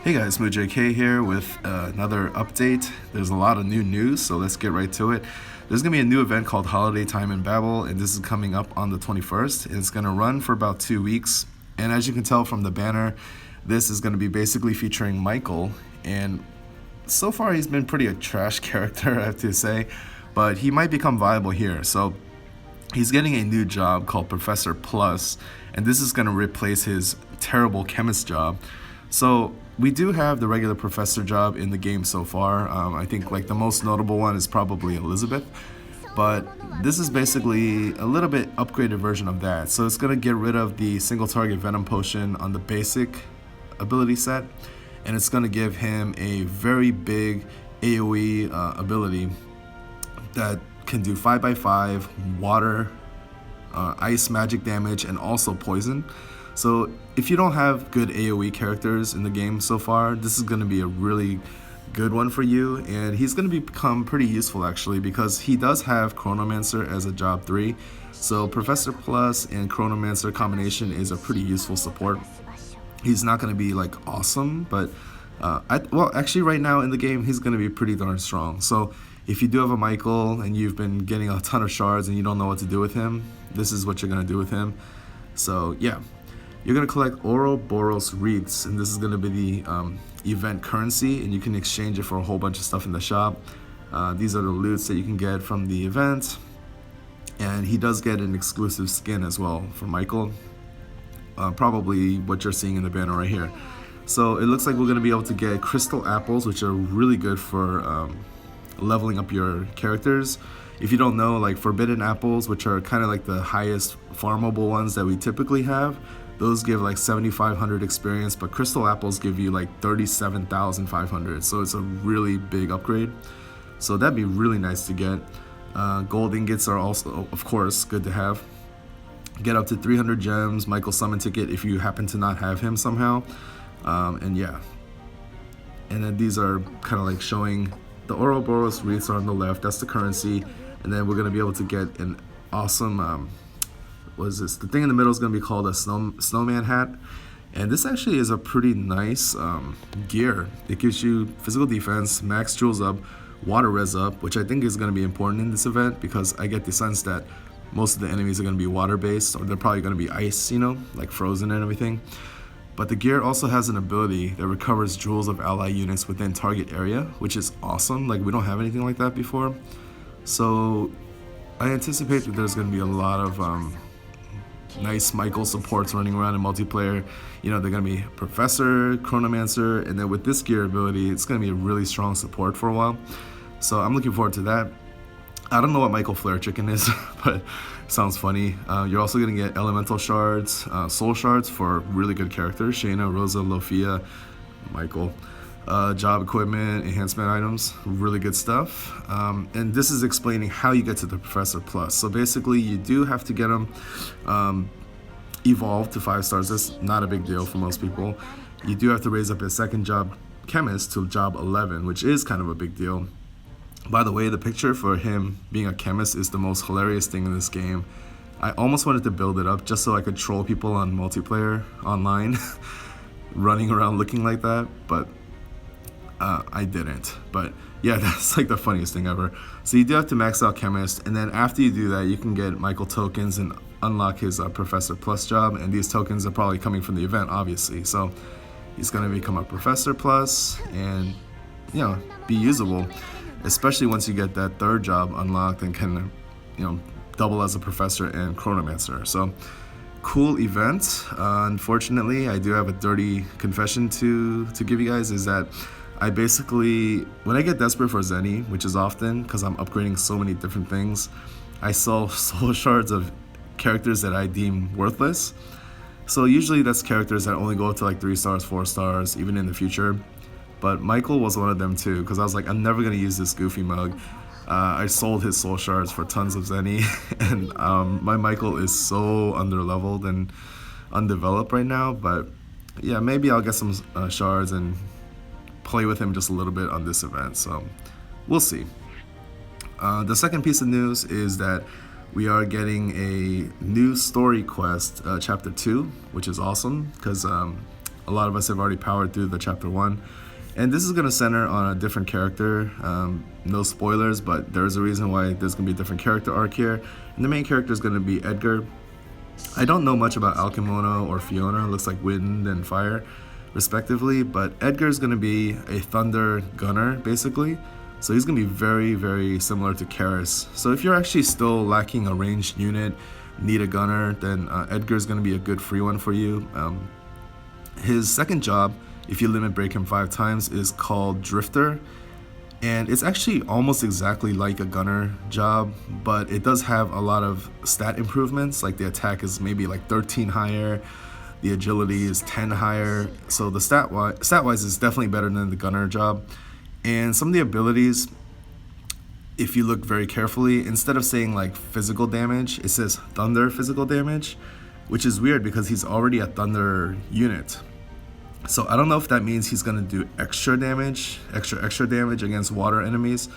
Hey guys, MoJK here with another update. There's a lot of new news, so let's get right to it. There's going to be a new event called Holiday Time in Babel, and this is coming up on the 21st. It's going to run for about 2 weeks, and as you can tell from the banner, this is going to be basically featuring Michael, and so far he's been pretty a trash character, I have to say, but he might become viable here. So he's getting a new job called Professor Plus, and this is going to replace his terrible chemist job. So we do have the regular professor job in the game so far. I think like the most notable one is probably Elizabeth, but this is basically a little bit upgraded version of that. So it's going to get rid of the single target venom potion on the basic ability set, and it's going to give him a very big AoE ability that can do 5x5 water, ice magic damage, and also poison. So if you don't have good AoE characters in the game so far, this is going to be a really good one for you, and he's going to become pretty useful actually, because he does have Chronomancer as a job 3. So Professor Plus and Chronomancer combination is a pretty useful support. He's not going to be like awesome, but well, actually right now in the game he's going to be pretty darn strong. So if you do have a Michael and you've been getting a ton of shards and you don't know what to do with him, this is what you're going to do with him. So yeah, you're going to collect Ouroboros wreaths, and this is going to be the event currency, and you can exchange it for a whole bunch of stuff in the shop. These are the loots that you can get from the event, and he does get an exclusive skin as well for Michael, probably what you're seeing in the banner right here. So it looks like we're going to be able to get crystal apples, which are really good for leveling up your characters. If you don't know, like forbidden apples, which are kind of like the highest farmable ones that we typically have, those give like 7,500 experience, but crystal apples give you like 37,500. So it's a really big upgrade. So that'd be really nice to get. Gold ingots are also, of course, good to have. Get up to 300 gems, Michael summon ticket if you happen to not have him somehow. And yeah. And then these are kind of like showing the Ouroboros wreaths are on the left. That's the currency. And then we're going to be able to get an awesome, what is this? The thing in the middle is going to be called a Snowman Hat. And this actually is a pretty nice gear. It gives you physical defense, max jewels up, water res up, which I think is going to be important in this event, because I get the sense that most of the enemies are going to be water based, or they're probably going to be ice, you know, like frozen and everything. But the gear also has an ability that recovers jewels of ally units within target area, which is awesome. Like, we don't have anything like that before. So I anticipate that there's going to be a lot of nice Michael supports running around in multiplayer. You know, they're going to be Professor, Chronomancer, and then with this gear ability, it's going to be a really strong support for a while. So I'm looking forward to that. I don't know what Michael Flare Chicken is, but it sounds funny. You're also going to get Elemental Shards, Soul Shards for really good characters. Shayna, Rosa, Lofia, Michael. Job equipment, enhancement items, really good stuff. And this is explaining how you get to the Professor Plus. So basically you do have to get them evolved to 5 stars. That's not a big deal for most people. You do have to raise up a second job chemist to job 11, which is kind of a big deal. By the way, the picture for him being a chemist is the most hilarious thing in this game. I almost wanted to build it up just so I could troll people on multiplayer online running around looking like that, but I didn't. But yeah, that's like the funniest thing ever. So you do have to max out Chemist, and then after you do that, you can get Michael tokens and unlock his Professor Plus job, and these tokens are probably coming from the event, obviously. So he's going to become a Professor Plus and, you know, be usable, especially once you get that third job unlocked and can, you know, double as a Professor and Chronomancer. So cool event. Unfortunately, I do have a dirty confession to give you guys, is that I basically, when I get desperate for Zenny, which is often because I'm upgrading so many different things, I sell soul shards of characters that I deem worthless. So usually that's characters that only go up to like 3 stars, 4 stars, even in the future. But Michael was one of them too, because I was like, I'm never going to use this goofy mug. I sold his soul shards for tons of Zenny, and my Michael is so underleveled and undeveloped right now. But yeah, maybe I'll get some shards and play with him just a little bit on this event, so we'll see. The second piece of news is that we are getting a new story quest, chapter 2, which is awesome, because a lot of us have already powered through the chapter 1. And this is going to center on a different character. No spoilers, but there's a reason why there's going to be a different character arc here. And the main character is going to be Edgar. I don't know much about Alchemist or Fiona. It looks like wind and fire, respectively. But Edgar is going to be a thunder gunner, basically. So he's going to be very, very similar to Karis. So if you're actually still lacking a ranged unit, need a gunner, then Edgar is going to be a good free one for you. His second job, if you limit break him 5 times, is called Drifter. And it's actually almost exactly like a gunner job, but it does have a lot of stat improvements. Like the attack is maybe like 13 higher, the agility is 10 higher. So the stat-wise is definitely better than the gunner job. And some of the abilities, if you look very carefully, instead of saying like physical damage, it says thunder physical damage, which is weird because he's already a thunder unit. So I don't know if that means he's going to do extra damage against water enemies.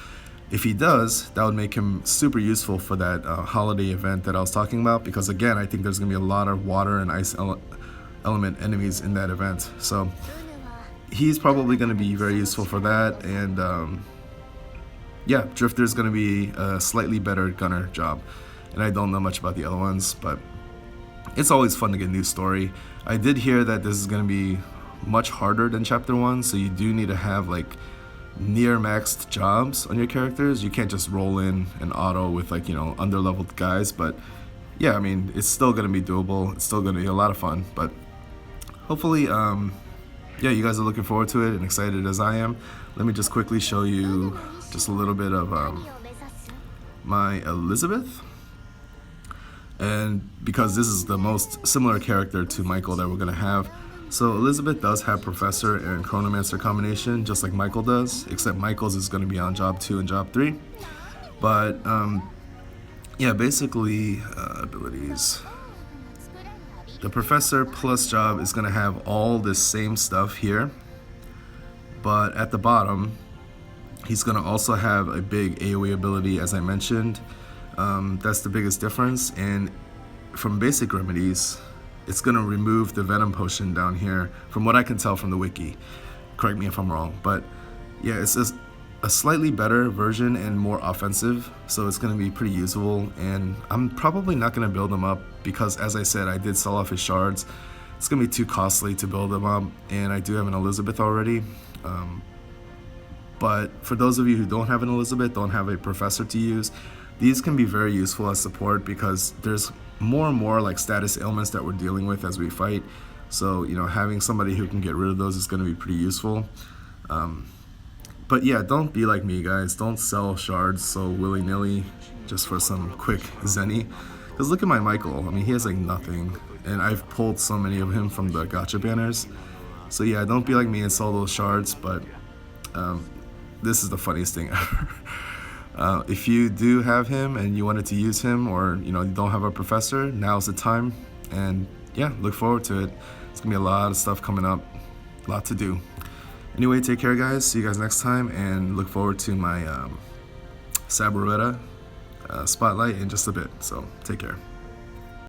If he does, that would make him super useful for that holiday event that I was talking about, because again, I think there's going to be a lot of water and ice element enemies in that event. So he's probably going to be very useful for that. And yeah, Drifter is going to be a slightly better gunner job. And I don't know much about the other ones, but it's always fun to get a new story. I did hear that this is going to be much harder than chapter 1, so you do need to have like near maxed jobs on your characters. You can't just roll in an auto with like, you know, under leveled guys. But yeah, I mean, it's still going to be doable. It's still going to be a lot of fun, but hopefully yeah, you guys are looking forward to it and excited as I am. Let me just quickly show you just a little bit of my Elizabeth. And because this is the most similar character to Michael that we're going to have. So Elizabeth does have Professor and Chronomancer combination, just like Michael does, except Michael's is going to be on job 2 and job 3. But yeah, basically abilities. The Professor plus job is going to have all this same stuff here, but at the bottom, he's going to also have a big AoE ability, as I mentioned. That's the biggest difference. And from basic remedies, it's going to remove the Venom Potion down here, from what I can tell from the wiki. Correct me if I'm wrong, but yeah, it's just a slightly better version and more offensive, so it's going to be pretty usable. And I'm probably not going to build him up because, as I said, I did sell off his shards. It's going to be too costly to build him up, and I do have an Elizabeth already. But for those of you who don't have an Elizabeth, don't have a Professor to use, these can be very useful as support because there's more and more like status ailments that we're dealing with as we fight. So, you know, having somebody who can get rid of those is going to be pretty useful. But yeah, don't be like me, guys. Don't sell shards so willy-nilly just for some quick zenny. Because look at my Michael. I mean, he has like nothing. And I've pulled so many of him from the gacha banners. So yeah, don't be like me and sell those shards. But this is the funniest thing ever. If you do have him and you wanted to use him, or you know, you don't have a Professor, now's the time. And yeah, look forward to it. It's gonna be a lot of stuff coming up, a lot to do. Anyway, take care, guys. See you guys next time, and look forward to my Saburetta spotlight in just a bit. So take care.